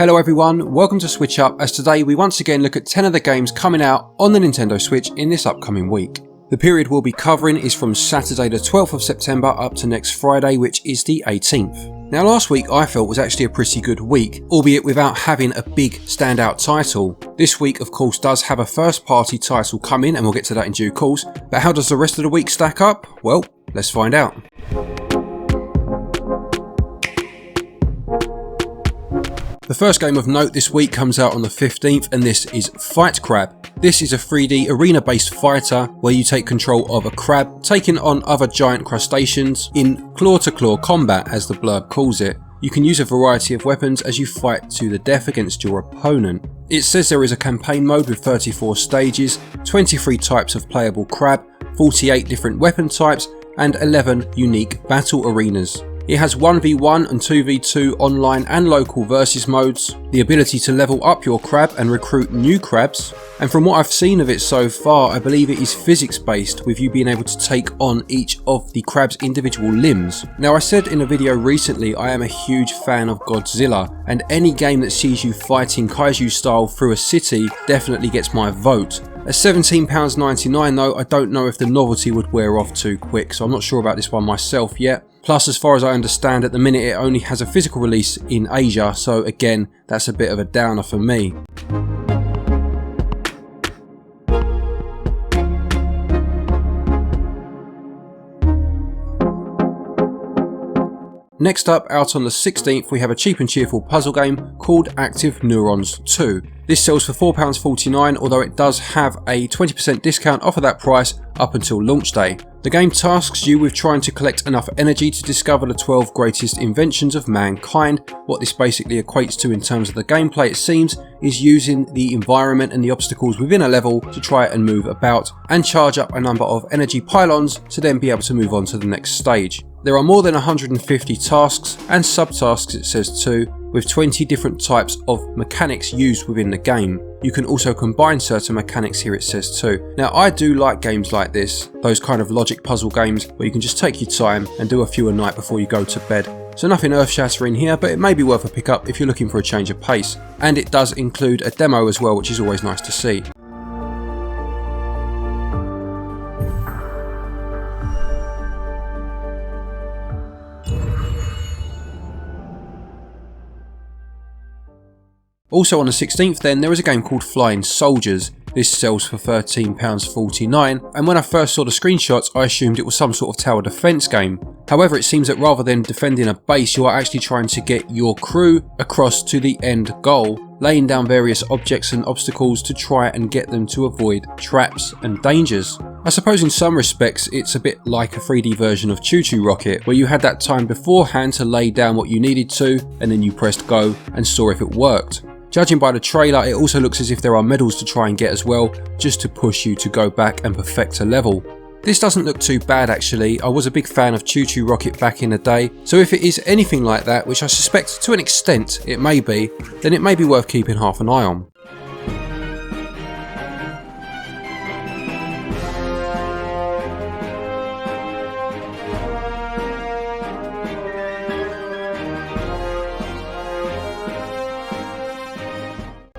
Hello everyone, welcome to SwitchUp, as today we once again look at 10 of the games coming out on the Nintendo Switch in this upcoming week. The period we'll be covering is from Saturday the 12th of September up to next Friday, which is the 18th. Now last week I felt was actually a pretty good week, albeit without having a big standout title. This week of course does have a first party title come in, and we'll get to that in due course, but how does the rest of the week stack up? Well, let's find out. The first game of note this week comes out on the 15th, and this is Fight Crab. This is a 3D arena-based fighter where you take control of a crab, taking on other giant crustaceans in claw-to-claw combat, as the blurb calls it. You can use a variety of weapons as you fight to the death against your opponent. It says there is a campaign mode with 34 stages, 23 types of playable crab, 48 different weapon types, and 11 unique battle arenas. It has 1v1 and 2v2 online and local versus modes, the ability to level up your crab and recruit new crabs, and from what I've seen of it so far, I believe it is physics based, with you being able to take on each of the crab's individual limbs. Now I said in a video recently I am a huge fan of Godzilla, and any game that sees you fighting kaiju style through a city definitely gets my vote. At £17.99 though, I don't know if the novelty would wear off too quick, so I'm not sure about this one myself yet. Plus, as far as I understand, at the minute it only has a physical release in Asia, so again, that's a bit of a downer for me. Next up, out on the 16th, we have a cheap and cheerful puzzle game called Active Neurons 2. This sells for £4.49, although it does have a 20% discount off of that price up until launch day. The game tasks you with trying to collect enough energy to discover the 12 greatest inventions of mankind. What this basically equates to in terms of the gameplay, it seems, is using the environment and the obstacles within a level to try and move about and charge up a number of energy pylons to then be able to move on to the next stage. There are more than 150 tasks and subtasks, it says too, with 20 different types of mechanics used within the game. You can also combine certain mechanics here, it says too. Now I do like games like this, those kind of logic puzzle games where you can just take your time and do a few a night before you go to bed. So nothing earth shattering here, but it may be worth a pick up if you're looking for a change of pace. And it does include a demo as well, which is always nice to see. Also on the 16th then, there is a game called Flying Soldiers. This sells for £13.49, and when I first saw the screenshots I assumed it was some sort of tower defense game. However, it seems that rather than defending a base, you are actually trying to get your crew across to the end goal, laying down various objects and obstacles to try and get them to avoid traps and dangers. I suppose in some respects it's a bit like a 3D version of ChuChu Rocket, where you had that time beforehand to lay down what you needed to, and then you pressed go and saw if it worked. Judging by the trailer, it also looks as if there are medals to try and get as well, just to push you to go back and perfect a level. This doesn't look too bad actually. I was a big fan of ChuChu Rocket back in the day, so if it is anything like that, which I suspect to an extent it may be, then it may be worth keeping half an eye on.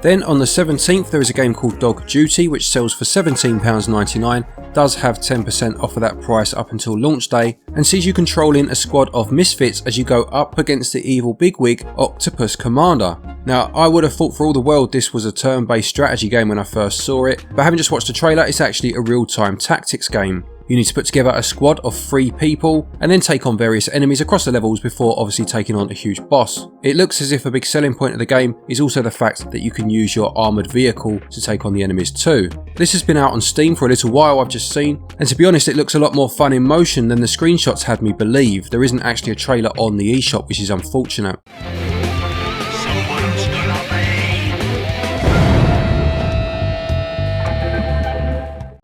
Then on the 17th there is a game called Dog Duty, which sells for £17.99, does have 10% off of that price up until launch day, and sees you controlling a squad of misfits as you go up against the evil bigwig Octopus Commander. Now I would have thought for all the world this was a turn-based strategy game when I first saw it, but having just watched the trailer, it's actually a real-time tactics game. You need to put together a squad of 3 people and then take on various enemies across the levels before obviously taking on a huge boss. It looks as if a big selling point of the game is also the fact that you can use your armoured vehicle to take on the enemies too. This has been out on Steam for a little while, I've just seen, and to be honest it looks a lot more fun in motion than the screenshots had me believe. There isn't actually a trailer on the eShop, which is unfortunate.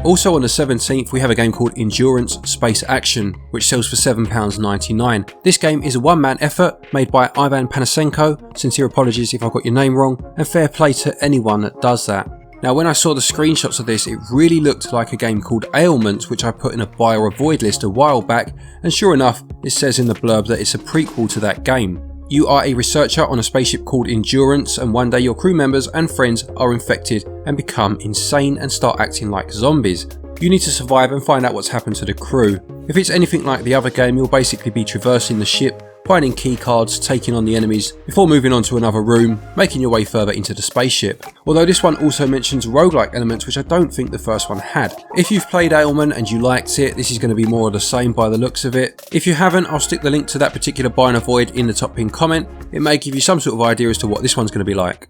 Also on the 17th we have a game called Endurance Space Action, which sells for £7.99. This game is a one-man effort made by Ivan Panasenko, sincere apologies if I got your name wrong, and fair play to anyone that does that. Now when I saw the screenshots of this, it really looked like a game called Ailment, which I put in a buy or avoid list a while back, and sure enough it says in the blurb that it's a prequel to that game. You are a researcher on a spaceship called Endurance, and one day your crew members and friends are infected and become insane and start acting like zombies. You need to survive and find out what's happened to the crew. If it's anything like the other game, you'll basically be traversing the ship, finding key cards, taking on the enemies, before moving on to another room, making your way further into the spaceship. Although this one also mentions roguelike elements, which I don't think the first one had. If you've played Ailman and you liked it, this is going to be more of the same by the looks of it. If you haven't, I'll stick the link to that particular Buy and Avoid in the top pinned comment. It may give you some sort of idea as to what this one's going to be like.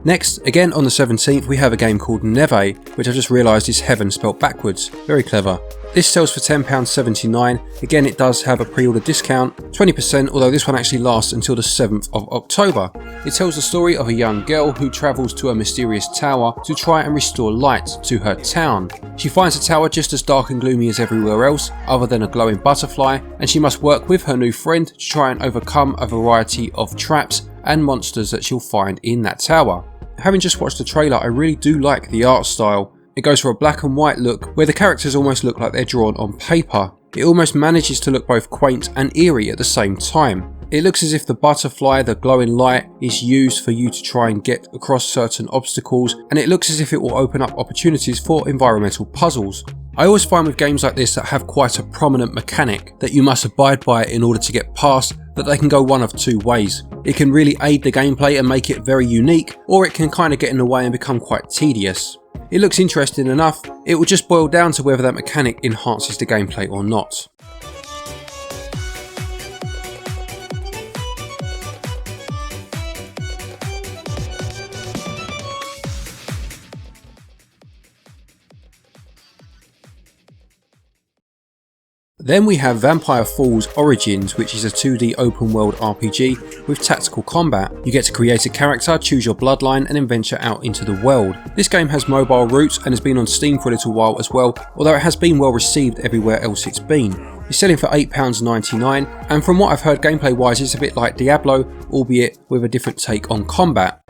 Next, again on the 17th, we have a game called Nevaeh, which I've just realised is heaven spelt backwards. Very clever. This sells for £10.79. Again, it does have a pre-order discount, 20%, although this one actually lasts until the 7th of October. It tells the story of a young girl who travels to a mysterious tower to try and restore light to her town. She finds the tower just as dark and gloomy as everywhere else, other than a glowing butterfly, and she must work with her new friend to try and overcome a variety of traps and monsters that she'll find in that tower. Having just watched the trailer, I really do like the art style. It goes for a black and white look where the characters almost look like they're drawn on paper. It almost manages to look both quaint and eerie at the same time. It looks as if the butterfly, the glowing light, is used for you to try and get across certain obstacles, and it looks as if it will open up opportunities for environmental puzzles. I always find with games like this that have quite a prominent mechanic that you must abide by in order to get past, that they can go one of two ways. It can really aid the gameplay and make it very unique, or it can kind of get in the way and become quite tedious. It looks interesting enough, it will just boil down to whether that mechanic enhances the gameplay or not. Then we have Vampire Falls Origins, which is a 2D open world RPG with tactical combat. You get to create a character, choose your bloodline and then venture out into the world. This game has mobile roots and has been on Steam for a little while as well, although it has been well received everywhere else it's been. It's selling for £8.99, and from what I've heard gameplay wise it's a bit like Diablo, albeit with a different take on combat.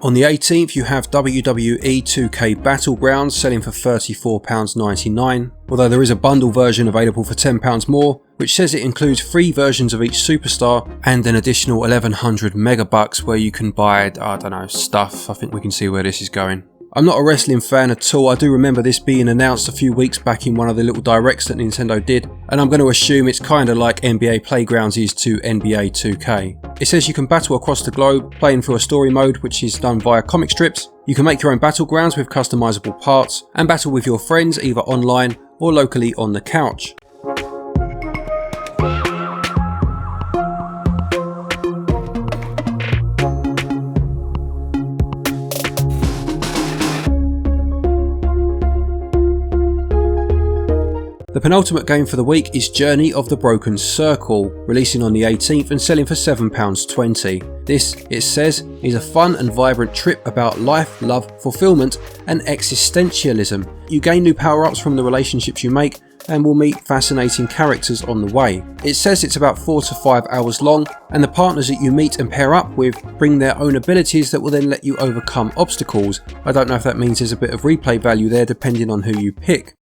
On the 18th you have WWE 2K Battlegrounds selling for £34.99, although there is a bundle version available for £10 more, which says it includes 3 versions of each superstar and an additional 1100 megabucks where you can buy, I don't know, stuff. I think we can see where this is going. I'm not a wrestling fan at all. I do remember this being announced a few weeks back in one of the little directs that Nintendo did, and I'm going to assume it's kind of like NBA Playgrounds is to NBA 2K. It says you can battle across the globe, playing through a story mode which is done via comic strips. You can make your own battlegrounds with customizable parts, and battle with your friends either online or locally on the couch. The penultimate game for the week is Journey of the Broken Circle, releasing on the 18th and selling for £7.20. This, it says, is a fun and vibrant trip about life, love, fulfillment and existentialism. You gain new power-ups from the relationships you make and will meet fascinating characters on the way. It says it's about 4 to 5 hours long, and the partners that you meet and pair up with bring their own abilities that will then let you overcome obstacles. I don't know if that means there's a bit of replay value there depending on who you pick.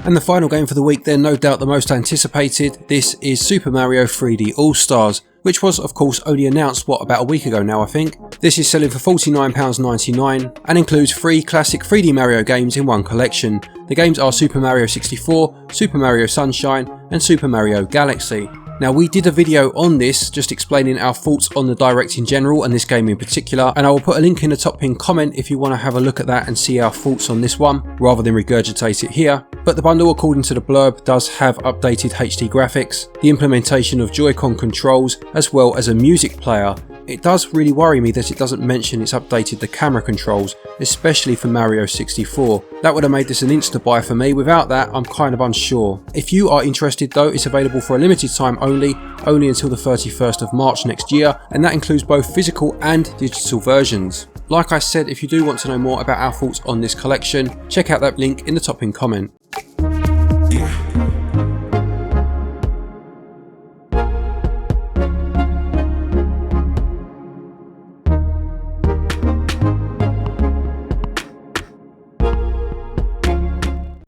And the final game for the week, then no doubt the most anticipated, this is Super Mario 3D All-Stars, which was of course only announced about a week ago now I think. This is selling for £49.99 and includes 3 classic 3D Mario games in one collection. The games are Super Mario 64, Super Mario Sunshine and Super Mario Galaxy. Now we did a video on this just explaining our thoughts on the Direct in general and this game in particular, and I will put a link in the top pinned comment if you want to have a look at that and see our thoughts on this one rather than regurgitate it here. But the bundle, according to the blurb, does have updated HD graphics, the implementation of Joy-Con controls as well as a music player. It does really worry me that it doesn't mention it's updated the camera controls, especially for Mario 64. That would have made this an insta buy for me. Without that, I'm kind of unsure. If you are interested though, it's available for a limited time only until the 31st of March next year, and that includes both physical and digital versions. Like I said, if you do want to know more about our thoughts on this collection, check out that link in the top pinned comment.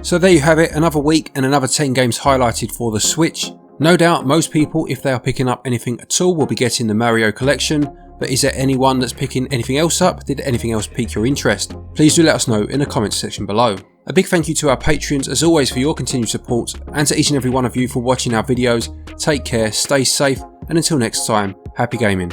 So there you have it, another week and another 10 games highlighted for the Switch. No doubt most people, if they are picking up anything at all, will be getting the Mario collection, but is there anyone that's picking anything else up? Did anything else pique your interest? Please do let us know in the comments section below. A big thank you to our Patreons as always for your continued support, and to each and every one of you for watching our videos. Take care, stay safe, and until next time, happy gaming.